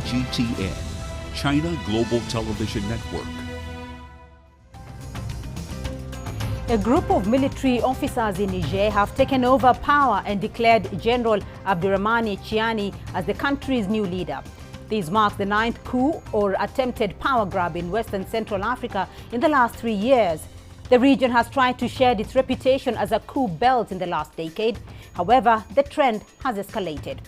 CGTN, China Global Television Network. A group of military officers in Niger have taken over power and declared General Abdourahamane Tchiani as the country's new leader. This marks the 9th coup or attempted power grab in Western Central Africa in the last 3 years. The region has tried to shed its reputation as a coup belt in the last decade. However, the trend has escalated.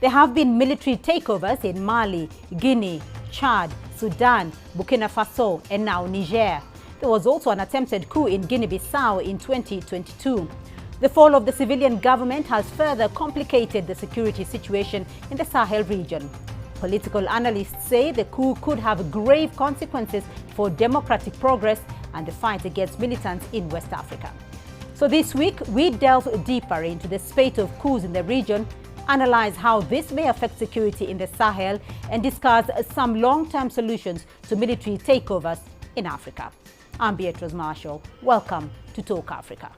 There have been military takeovers in Mali, Guinea, Chad, Sudan, Burkina Faso, and now Niger. There was also an attempted coup in Guinea-Bissau in 2022. The fall of the civilian government has further complicated the security situation in the Sahel region. Political analysts say the coup could have grave consequences for democratic progress and the fight against militants in West Africa. So this week, we delve deeper into the spate of coups in the region, analyze how this may affect security in the Sahel, and discuss some long-term solutions to military takeovers in Africa. I'm Beatrice Marshall. Welcome to Talk Africa.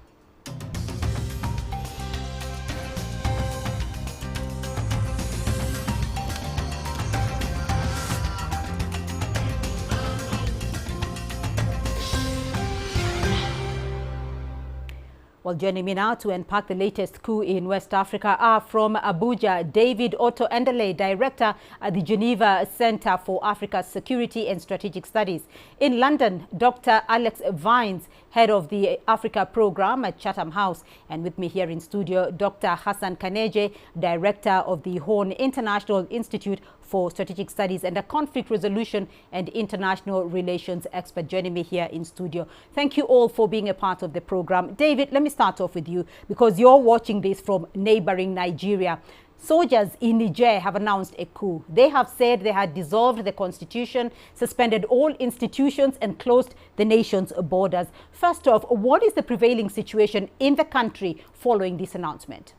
Well, joining me now to unpack the latest coup in West Africa are from Abuja, David Otto Endele, Director at the Geneva Center for Africa's Security and Strategic Studies. In London, Dr. Alex Vines, Head of the Africa Program at Chatham House. And with me here in studio, Dr. Hassan Kaneje, Director of the Horn International Institute for Strategic Studies and a conflict resolution and international relations expert, joining me here in studio. Thank you all for being a part of the program. David, let me start off with you because you're watching this from neighboring Nigeria. Soldiers in Niger have announced a coup. They have said they had dissolved the constitution, suspended all institutions and closed the nation's borders. First off, what is the prevailing situation in the country following this announcement?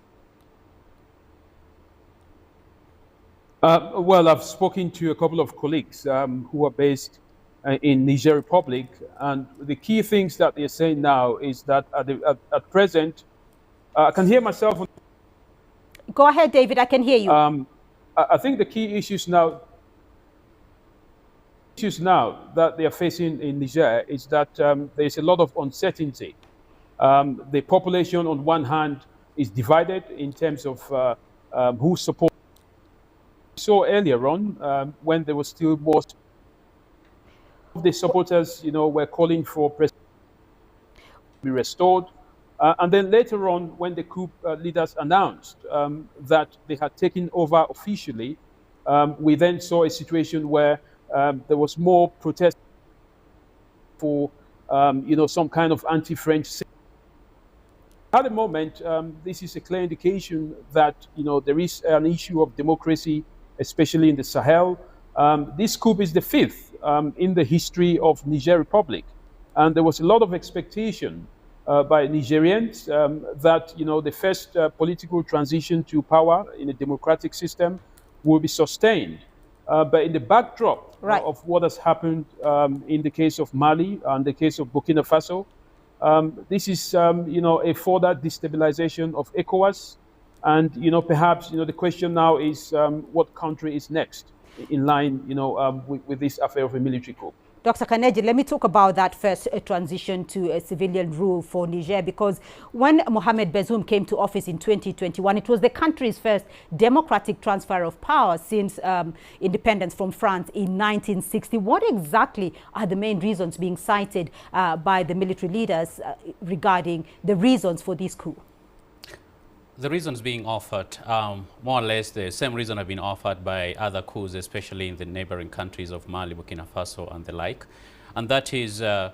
Well, I've spoken to a couple of colleagues who are based in Niger Republic, and the key things that they're saying now is that at present, I can hear myself. Go ahead, David, I can hear you. I think the key issues now that they are facing in Niger is that there's a lot of uncertainty. The population on one hand is divided in terms of who supports. So earlier on, when there was still more, the supporters, were calling for president to be restored. And then later on, when the coup leaders announced that they had taken over officially, we then saw a situation where there was more protest for, some kind of anti-French. At the moment, this is a clear indication that, there is an issue of democracy, especially in the Sahel. This coup is the 5th in the history of Niger Republic. And there was a lot of expectation by Nigerians that, the first political transition to power in a democratic system will be sustained. But in the backdrop of what has happened in the case of Mali and the case of Burkina Faso, this is, a further destabilization of ECOWAS. And, perhaps, the question now is what country is next in line, with this affair of a military coup. Dr. Kaneji, let me talk about that first transition to a civilian rule for Niger, because when Mohamed Bazoum came to office in 2021, it was the country's first democratic transfer of power since independence from France in 1960. What exactly are the main reasons being cited by the military leaders regarding the reasons for this coup? The reasons being offered, more or less the same reason have been offered by other coups, especially in the neighboring countries of Mali, Burkina Faso and the like. And that is the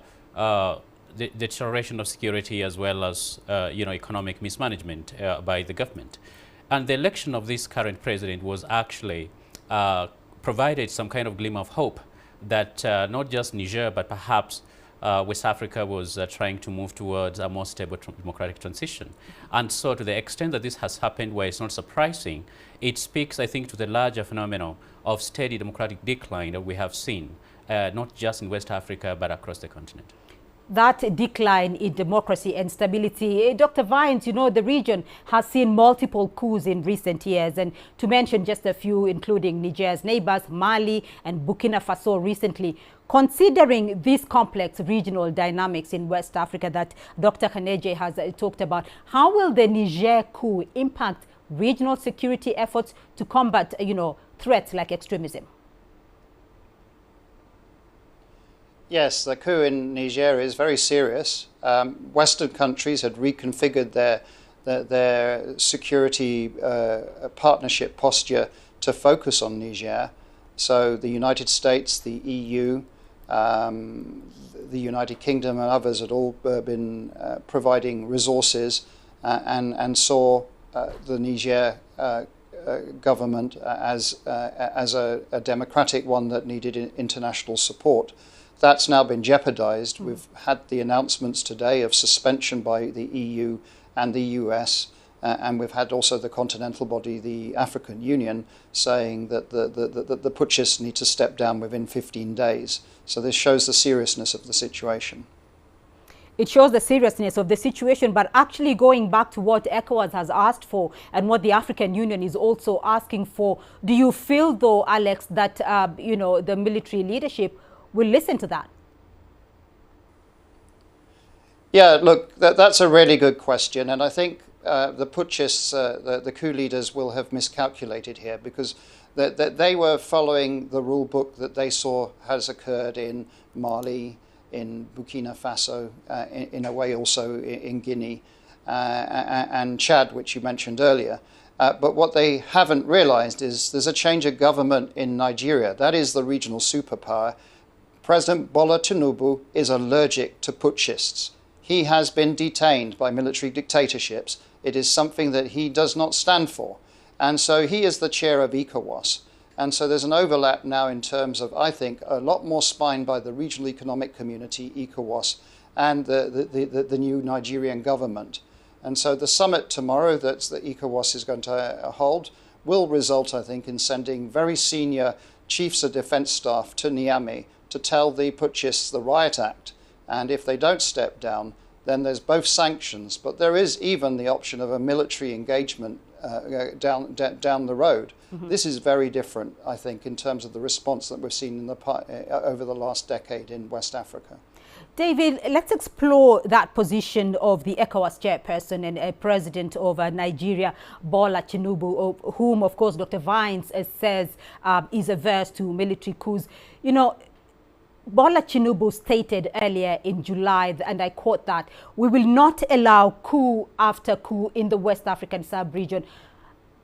deterioration of security as well as, economic mismanagement by the government. And the election of this current president was actually provided some kind of glimmer of hope that not just Niger, but perhaps West Africa was trying to move towards a more stable democratic transition. And so to the extent that this has happened, where it's not surprising, it speaks, I think, to the larger phenomenon of steady democratic decline that we have seen, not just in West Africa, but across the continent. that decline in democracy and stability. Dr. Vines, you know, the region has seen multiple coups in recent years, and to mention just a few, including Niger's neighbors, Mali and Burkina Faso recently. Considering these complex regional dynamics in West Africa that Dr. Kaneje has talked about, how will the Niger coup impact regional security efforts to combat, you know, threats like extremism? Yes, the coup in Niger is very serious. Western countries had reconfigured their security partnership posture to focus on Niger. So the United States, the EU, the United Kingdom and others had all been providing resources and saw the Niger government as a democratic one that needed international support. That's now been jeopardized. We've had the announcements today of suspension by the EU and the US, and we've had also the continental body, the African Union, saying that the putschists need to step down within 15 days. So this shows the seriousness of the situation. It shows the seriousness of the situation, but actually going back to what ECOWAS has asked for and what the African Union is also asking for, do you feel though, Alex, that you know, the military leadership will listen to that? Yeah, look, that's a really good question, and I think the putschists, the coup leaders, will have miscalculated here because they were following the rule book that they saw has occurred in Mali, in Burkina Faso, in a way also in Guinea and Chad, which you mentioned earlier. But what they haven't realized is there's a change of government in Nigeria. That is the regional superpower. President Bola Tinubu is allergic to putschists. He has been detained by military dictatorships. It is something that he does not stand for. And so he is the chair of ECOWAS. And so there's an overlap now in terms of, I think, a lot more spine by the regional economic community, ECOWAS, and the new Nigerian government. And so the summit tomorrow that the ECOWAS is going to hold will result, I think, in sending very senior chiefs of defense staff to Niamey to tell the putschists the riot act. And if they don't step down, then there's both sanctions, but there is even the option of a military engagement down the road. This is very different, I think, in terms of the response that we've seen in over the last decade in West Africa. David, let's explore that position of the ECOWAS chairperson and president of Nigeria, Bola Tinubu, whom, of course, Dr. Vines says is averse to military coups. You know, Bola Tinubu stated earlier in July, and I quote that, "We will not allow coup after coup in the West African sub-region."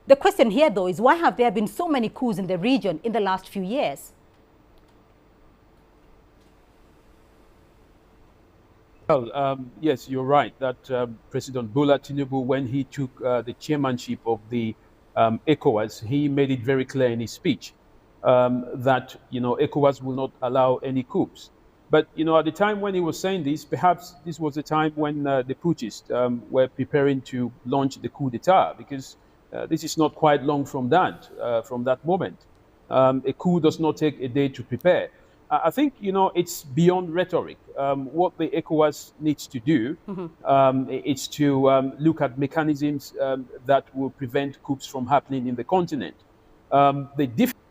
The question here, though, is why have there been so many coups in the region in the last few years? Well, yes, you're right that President Bola Tinubu, when he took the chairmanship of the ECOWAS, he made it very clear in his speech that, you know, ECOWAS will not allow any coups. But, you know, at the time when he was saying this, perhaps this was the time when the putschists were preparing to launch the coup d'etat, because this is not quite long from that moment. A coup does not take a day to prepare. I think, you know, it's beyond rhetoric. What the ECOWAS needs to do is to look at mechanisms that will prevent coups from happening in the continent. The difference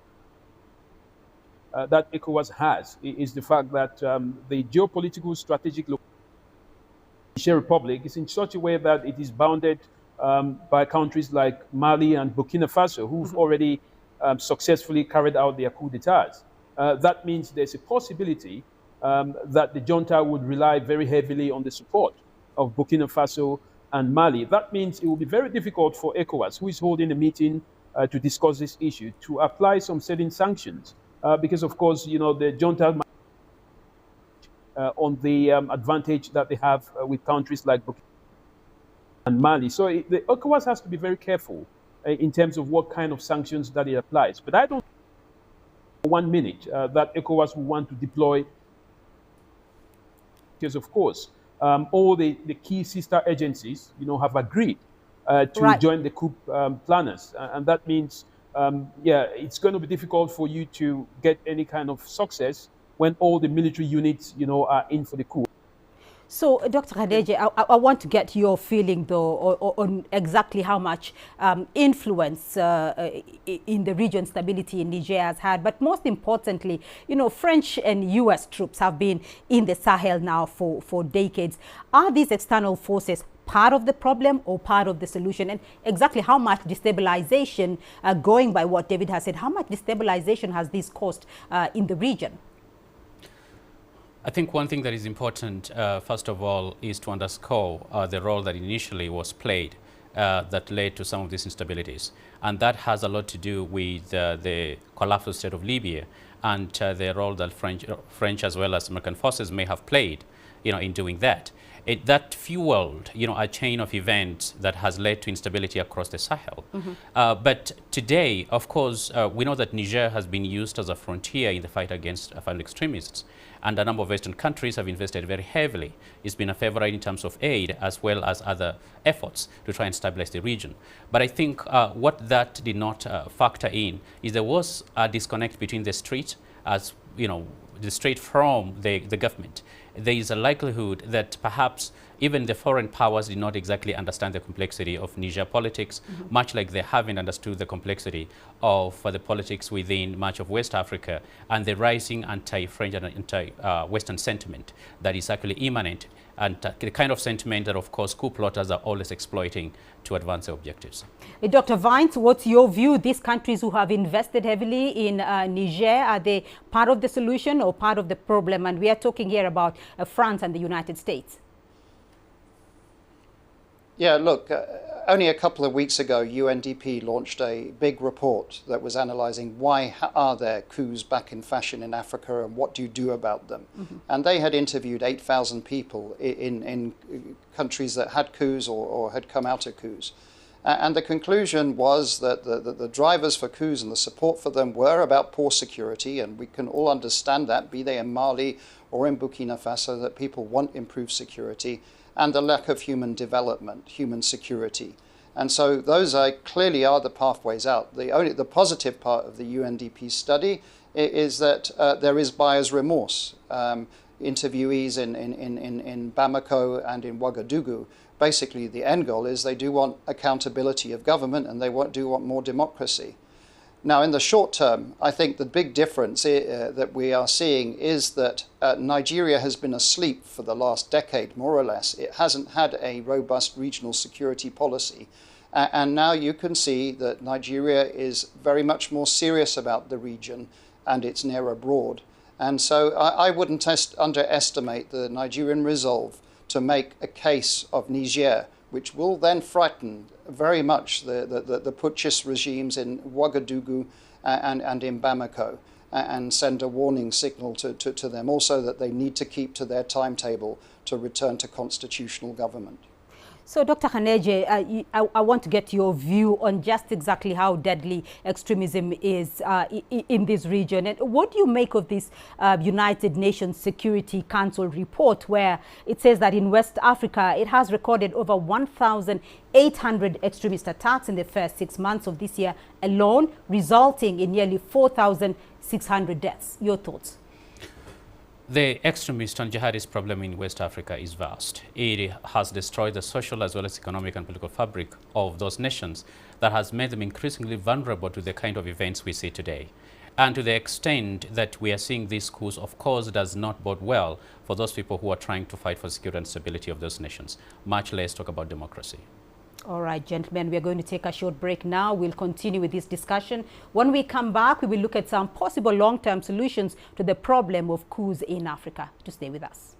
that ECOWAS has is the fact that the geopolitical strategic Niger Republic is in such a way that it is bounded by countries like Mali and Burkina Faso, who've already successfully carried out their coup d'etats. That means there's a possibility that the junta would rely very heavily on the support of Burkina Faso and Mali. That means it will be very difficult for ECOWAS, who is holding a meeting to discuss this issue, to apply some certain sanctions. Because, of course, you know, the junta on the advantage that they have with countries like Burkina and Mali. So the ECOWAS has to be very careful in terms of what kind of sanctions that it applies. But I don't for 1 minute that ECOWAS will want to deploy, because, of course, all the key sister agencies, you know, have agreed to join the coup planners. And that means yeah, it's going to be difficult for you to get any kind of success when all the military units, you know, are in for the coup. So, Dr. Khadeje, I want to get your feeling, though, on exactly how much influence in the region stability in Niger has had. But most importantly, you know, French and U.S. troops have been in the Sahel now for decades. Are these external forces part of the problem or part of the solution? And exactly how much destabilization, going by what David has said, how much destabilization has this caused in the region? I think one thing that is important, first of all, is to underscore the role that initially was played that led to some of these instabilities. And that has a lot to do with the collapse of the state of Libya and the role that French as well as American forces may have played, you know, in doing that. That fueled, you know, a chain of events that has led to instability across the Sahel. But today, of course, we know that Niger has been used as a frontier in the fight against violent extremists. And a number of Western countries have invested very heavily. It's been a favorite in terms of aid as well as other efforts to try and stabilize the region. But I think what that did not factor in is there was a disconnect between the street, as you know, the street from the government. There is a likelihood that perhaps even the foreign powers did not exactly understand the complexity of Niger politics, much like they haven't understood the complexity of the politics within much of West Africa and the rising anti-French and anti-Western sentiment that is actually immanent, and the kind of sentiment that, of course, coup plotters are always exploiting to advance their objectives. Dr. Vines, what's your view? These countries who have invested heavily in Niger, are they part of the solution or part of the problem? And we are talking here about France and the United States. Yeah, look, only a couple of weeks ago, UNDP launched a big report that was analysing why are there coups back in fashion in Africa and what do you do about them? And they had interviewed 8,000 people in countries that had coups or had come out of coups. And the conclusion was that the drivers for coups and the support for them were about poor security, and we can all understand that, be they in Mali or in Burkina Faso, that people want improved security, and the lack of human development, human security. And so those clearly are the pathways out. The positive part of the UNDP study is that there is buyer's remorse. Interviewees in Bamako and in Ouagadougou, basically the end goal is they do want accountability of government and they do want more democracy. Now, in the short term, I think the big difference that we are seeing is that Nigeria has been asleep for the last decade, more or less. It hasn't had a robust regional security policy. And now you can see that Nigeria is very much more serious about the region and its near abroad. And so I wouldn't underestimate the Nigerian resolve to make a case of Niger, which will then frighten very much the putschist regimes in Ouagadougou and in Bamako, and send a warning signal to them also that they need to keep to their timetable to return to constitutional government. So, Dr. Khadeje, I want to get your view on just exactly how deadly extremism is in this region. And what do you make of this United Nations Security Council report, where it says that in West Africa, it has recorded over 1,800 extremist attacks in the first 6 months of this year alone, resulting in nearly 4,600 deaths? Your thoughts? The extremist and jihadist problem in West Africa is vast. It has destroyed the social as well as economic and political fabric of those nations that has made them increasingly vulnerable to the kind of events we see today. And to the extent that we are seeing these coups, of course, does not bode well for those people who are trying to fight for security and stability of those nations, much less talk about democracy. All right, gentlemen, we are going to take a short break now. We'll continue with this discussion. When we come back, we will look at some possible long-term solutions to the problem of coups in Africa. To stay with us.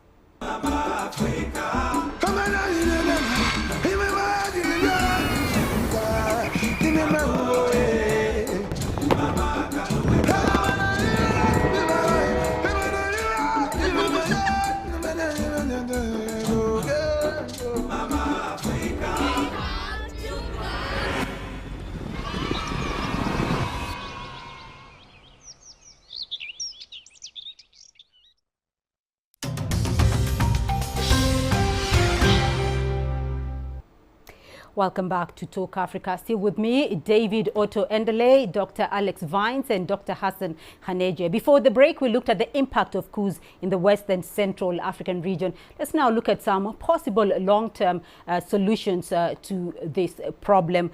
Welcome back to Talk Africa. Still with me, David Otto Endele, Dr. Alex Vines, and Dr. Hassan Khaneje. Before the break, we looked at the impact of coups in the West and Central African region. Let's now look at some possible long-term solutions to this problem.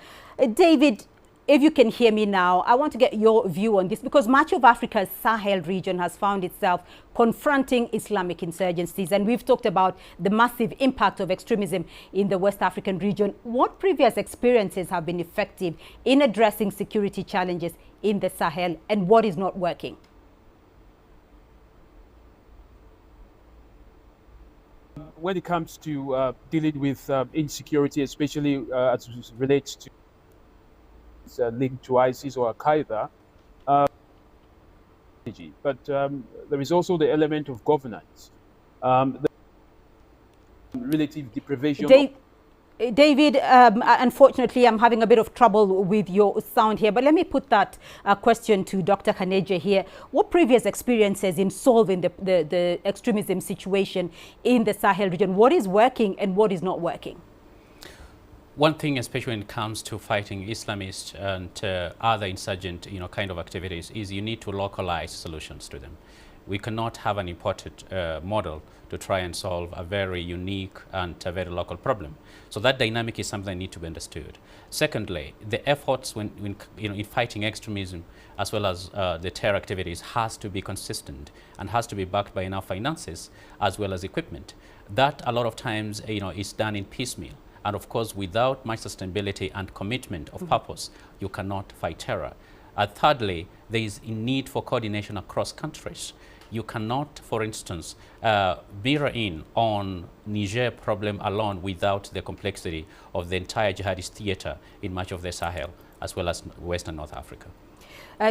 David, if you can hear me now, I want to get your view on this, because much of Africa's Sahel region has found itself confronting Islamic insurgencies. And we've talked about the massive impact of extremism in the West African region. What previous experiences have been effective in addressing security challenges in the Sahel, and what is not working? When it comes to dealing with insecurity, especially as it relates to linked to ISIS or Al-Qaeda, but there is also the element of governance, the relative deprivation. David, unfortunately, I'm having a bit of trouble with your sound here, but let me put that question to Dr. Khaneje here. What previous experiences in solving the extremism situation in the Sahel region? What is working and what is not working? One thing, especially when it comes to fighting Islamist and other insurgent, kind of activities, is you need to localize solutions to them. We cannot have an imported model to try and solve a very unique and a very local problem. So that dynamic is something that needs to be understood. Secondly, the efforts in fighting extremism as well as the terror activities has to be consistent and has to be backed by enough finances as well as equipment. That a lot of times is done in piecemeal. And of course, without much sustainability and commitment of purpose, you cannot fight terror. Thirdly, there is a need for coordination across countries. You cannot, for instance, mirror in on Niger problem alone without the complexity of the entire jihadist theater in much of the Sahel, as well as West and North Africa.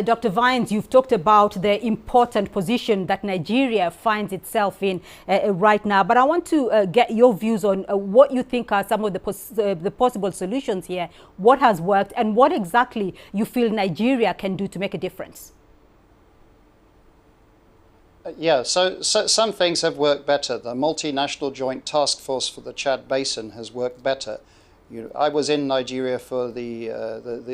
Dr. Vines, you've talked about the important position that Nigeria finds itself in right now, but I want to get your views on what you think are some of the possible solutions here, what has worked, and what exactly you feel Nigeria can do to make a difference. Yeah, so some things have worked better. The multinational joint task force for the Chad Basin has worked better. I was in Nigeria for the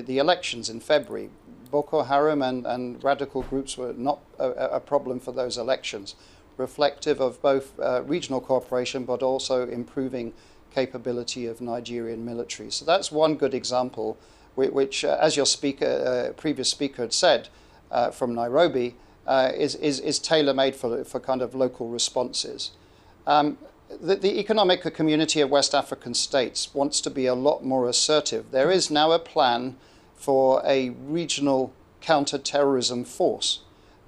elections in February. Boko Haram and radical groups were not a problem for those elections, reflective of both regional cooperation but also improving capability of Nigerian military. So that's one good example, which as your previous speaker had said, from Nairobi, is tailor-made for kind of local responses. The economic community of West African states wants to be a lot more assertive. There is now a plan for a regional counter-terrorism force.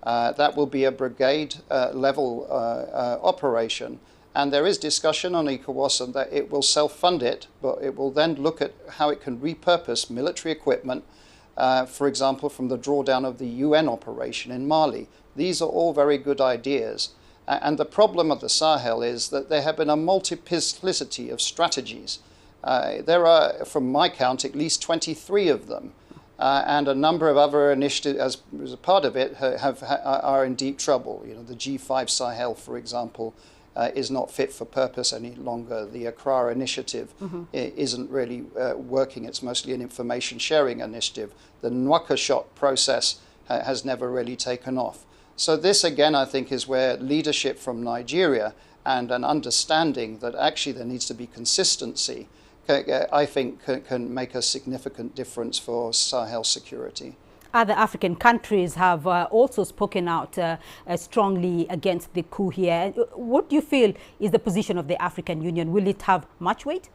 That will be a brigade level operation. And there is discussion on ECOWAS that it will self-fund it, but it will then look at how it can repurpose military equipment, for example, from the drawdown of the UN operation in Mali. These are all very good ideas. And the problem of the Sahel is that there have been a multiplicity of strategies. There are, from my count, at least 23 of them. And a number of other initiatives, as a part of it, are in deep trouble. The G5 Sahel, for example, is not fit for purpose any longer. The Accra initiative isn't really working. It's mostly an information sharing initiative. The Nouakchott process has never really taken off. So this, again, I think, is where leadership from Nigeria and an understanding that actually there needs to be consistency, I think, can make a significant difference for Sahel security. Other African countries have also spoken out strongly against the coup here. What do you feel is the position of the African Union? Will it have much weight?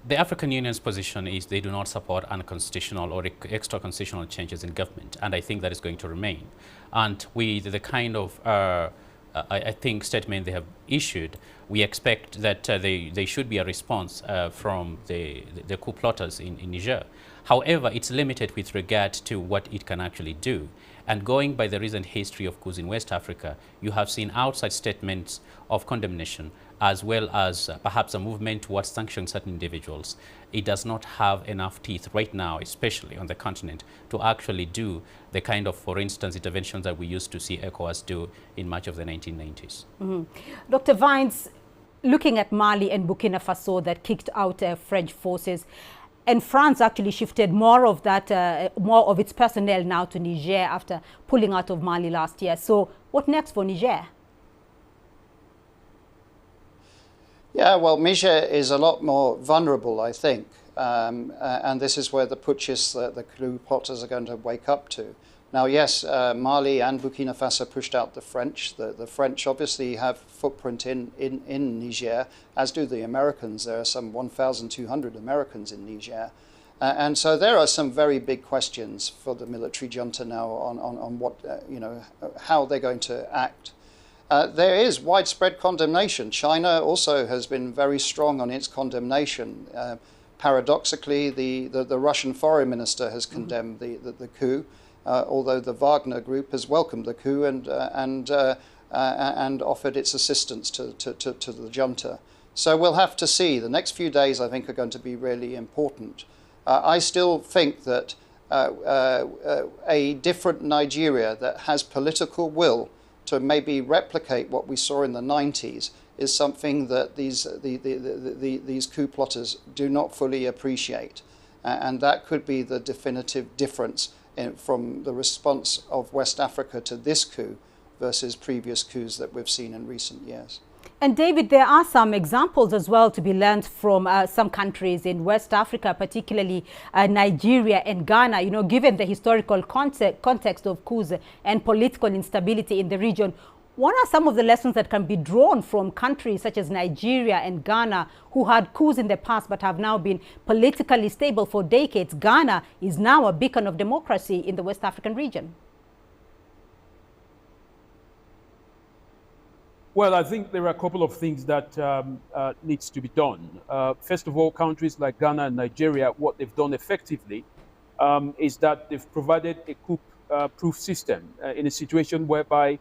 The African Union's position is they do not support unconstitutional or extra-constitutional changes in government, and I think that is going to remain. And with the kind of, I think, statement they have issued, we expect that there should be a response from the coup plotters in Niger. However, it's limited with regard to what it can actually do. And going by the recent history of coups in West Africa, you have seen outside statements of condemnation as well as perhaps a movement towards sanctioning certain individuals. It does not have enough teeth right now, especially on the continent, to actually do the kind of, for instance, interventions that we used to see ECOWAS do in much of the 1990s. Dr. Vines, looking at Mali and Burkina Faso that kicked out French forces. And France actually shifted more of its personnel now to Niger after pulling out of Mali last year. So what next for Niger? Yeah, well, Niger is a lot more vulnerable, I think. And this is where the putschists, the coup plotters are going to wake up to. Now, yes, Mali and Burkina Faso pushed out the French. The French obviously have footprint in Niger, as do the Americans. There are some 1,200 Americans in Niger. And so there are some very big questions for the military junta now on what, how they're going to act. There is widespread condemnation. China also has been very strong on its condemnation. Paradoxically, the Russian foreign minister has condemned the coup. Although the Wagner group has welcomed the coup and offered its assistance to the junta. So we'll have to see. The next few days, I think, are going to be really important. I still think that a different Nigeria that has political will to maybe replicate what we saw in the 90s is something that these coup plotters do not fully appreciate. And that could be the definitive difference from the response of West Africa to this coup versus previous coups that we've seen in recent years. And David, there are some examples as well to be learned from some countries in West Africa, particularly Nigeria and Ghana, given the historical context of coups and political instability in the region. What are some of the lessons that can be drawn from countries such as Nigeria and Ghana, who had coups in the past but have now been politically stable for decades? Ghana is now a beacon of democracy in the West African region. Well, I think there are a couple of things that needs to be done. First of all, countries like Ghana and Nigeria, what they've done effectively is that they've provided a coup-proof system in a situation whereby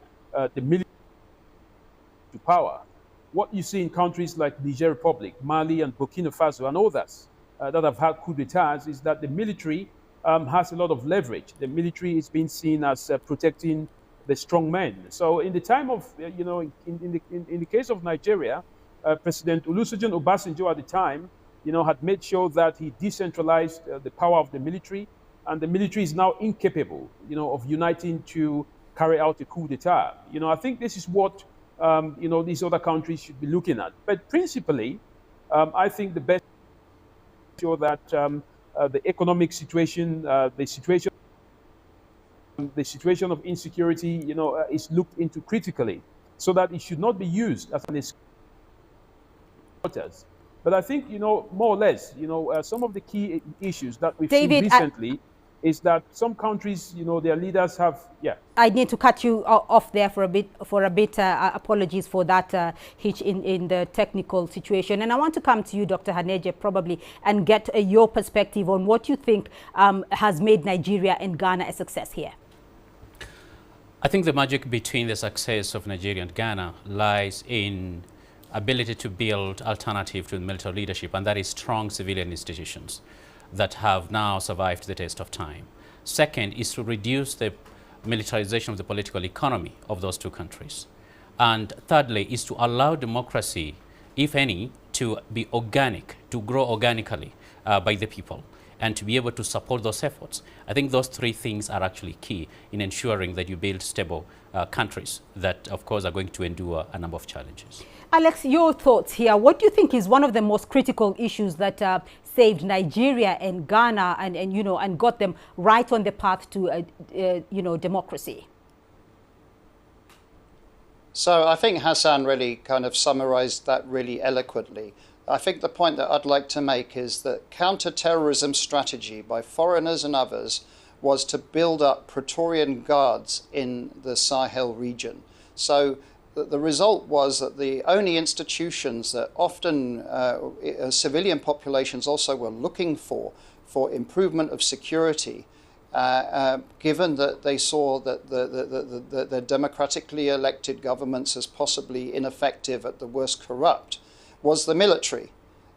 the military to power. What you see in countries like Niger Republic, Mali and Burkina Faso and others that have had coup d'etats is that the military has a lot of leverage. The military is being seen as protecting the strong men. So in the time of, in the case of Nigeria, President Olusegun Obasanjo at the time, had made sure that he decentralized the power of the military, and the military is now incapable, of uniting to carry out a coup d'etat. I think this is what, these other countries should be looking at. But principally, I think the best is sure that the economic situation, the situation of insecurity, is looked into critically, so that it should not be used as an excuse. But I think, more or less, some of the key issues that we've seen recently is that some countries, their leaders have, I need to cut you off there for a bit. Apologies for that hitch in the technical situation. And I want to come to you, Dr. Haneje, probably, and get your perspective on what you think has made Nigeria and Ghana a success here. I think the magic between the success of Nigeria and Ghana lies in ability to build alternative to military leadership, and that is strong civilian institutions that have now survived the test of time. Second is to reduce the militarization of the political economy of those two countries. And thirdly is to allow democracy, if any, to be organic, to grow organically by the people, and to be able to support those efforts. I think those three things are actually key in ensuring that you build stable countries that, of course, are going to endure a number of challenges. Alex, your thoughts here. What do you think is one of the most critical issues that saved Nigeria and Ghana and got them right on the path to, democracy? So I think Hassan really kind of summarized that really eloquently. I think the point that I'd like to make is that counter-terrorism strategy by foreigners and others was to build up Praetorian guards in the Sahel region. So the result was that the only institutions that often civilian populations also were looking for improvement of security, given that they saw that the democratically elected governments as possibly ineffective, at the worst corrupt, was the military.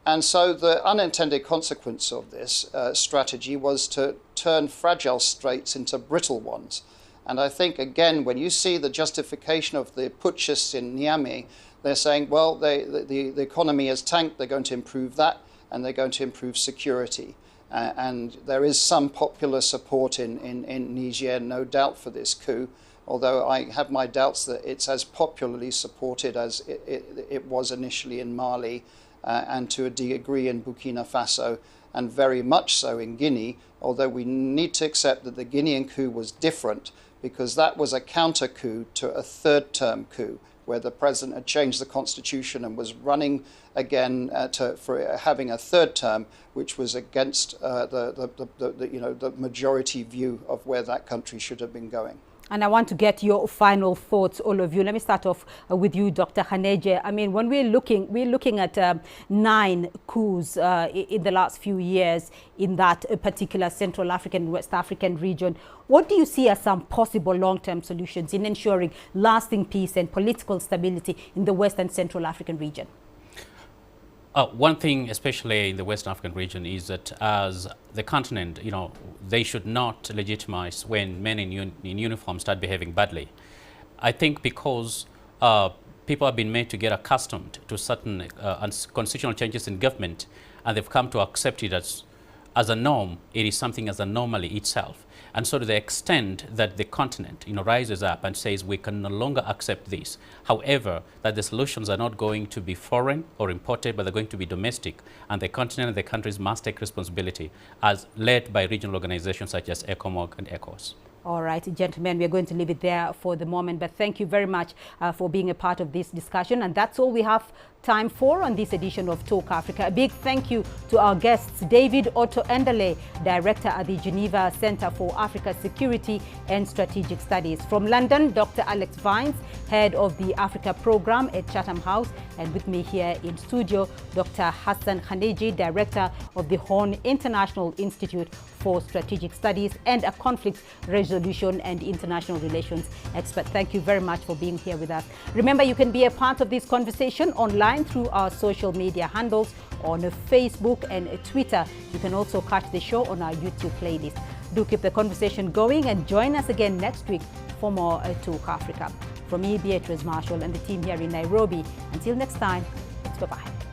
And so the unintended consequence of this strategy was to turn fragile states into brittle ones. And I think, again, when you see the justification of the putschists in Niamey, they're saying, well, the economy has tanked, they're going to improve that, and they're going to improve security. And there is some popular support in Niger, no doubt, for this coup, although I have my doubts that it's as popularly supported as it was initially in Mali, and to a degree in Burkina Faso, and very much so in Guinea, although we need to accept that the Guinean coup was different because that was a counter coup to a third-term coup, where the president had changed the constitution and was running again for having a third term, which was against the majority view of where that country should have been going. And I want to get your final thoughts, all of you. Let me start off with you, Dr. Khaneje. I mean, when we're looking at 9 coups in the last few years in that particular Central African, West African region. What do you see as some possible long-term solutions in ensuring lasting peace and political stability in the West and Central African region? One thing, especially in the West African region, is that as the continent, they should not legitimize when men in uniform start behaving badly. I think because people have been made to get accustomed to certain constitutional changes in government, and they've come to accept it as a norm. It is something as a anomaly itself. And so to the extent that the continent rises up and says we can no longer accept this, however, that the solutions are not going to be foreign or imported, but they're going to be domestic, and the continent and the countries must take responsibility as led by regional organizations such as ECOMOG and ECOWAS. All right, gentlemen, we're going to leave it there for the moment, but thank you very much for being a part of this discussion. And that's all we have time for on this edition of Talk Africa. A big thank you to our guests, David Otto Endele, Director at the Geneva Center for Africa Security and Strategic Studies. From London, Dr. Alex Vines, Head of the Africa Program at Chatham House. And with me here in studio, Dr. Hassan Khaneje, Director of the Horn International Institute for Strategic Studies and a conflict resolution and international relations expert. Thank you very much for being here with us. Remember, you can be a part of this conversation online through our social media handles on Facebook and Twitter. You can also catch the show on our YouTube playlist. Do keep the conversation going and join us again next week for more Talk Africa. From me, Beatrice Marshall, and the team here in Nairobi. Until next time, bye-bye.